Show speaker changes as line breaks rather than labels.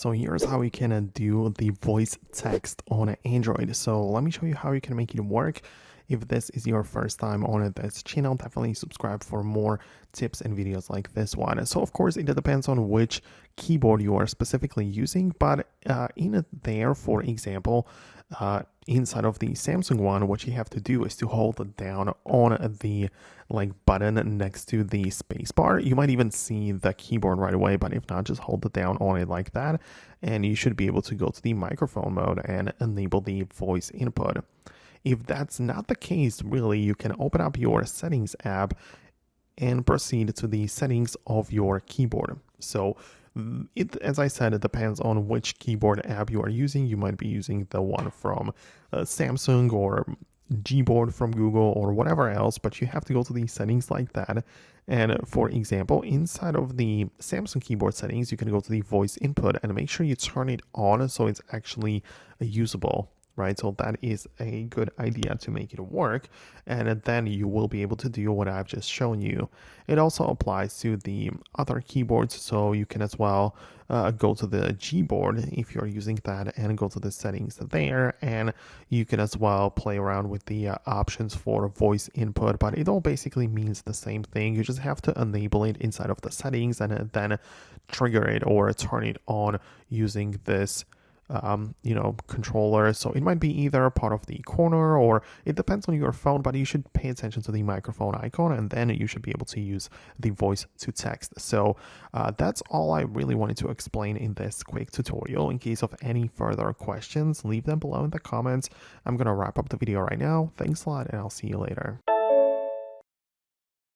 So here's how you can do the voice text on Android. So let me show you how you can make it work. If this is your first time on this channel, definitely subscribe for more tips and videos like this one. So of course, it depends on which keyboard you are specifically using, but in there, for example, inside of the Samsung one, what you have to do is to hold it down on the button next to the spacebar. You might even see the keyboard right away, but if not, just hold it down on it like that, and you should be able to go to the microphone mode and enable the voice input. If that's not the case, really, you can open up your settings app and proceed to the settings of your keyboard. So as I said, it depends on which keyboard app you are using. You might be using the one from Samsung or Gboard from Google or whatever else, but you have to go to the settings like that. And for example, inside of the Samsung keyboard settings, you can go to the voice input and make sure you turn it on so it's actually usable. Right, so that is a good idea to make it work, and then you will be able to do what I've just shown you. It also applies to the other keyboards, so you can as well go to the Gboard if you're using that and go to the settings there, and you can as well play around with the options for voice input, but it all basically means the same thing. You just have to enable it inside of the settings and then trigger it or turn it on using this controller. So it might be either part of the corner, or it depends on your phone, but you should pay attention to the microphone icon, and then you should be able to use the voice to text. So that's all I really wanted to explain in this quick tutorial. In case of any further questions, leave them below in the comments. I'm gonna wrap up the video right now. Thanks a lot, and I'll see you later.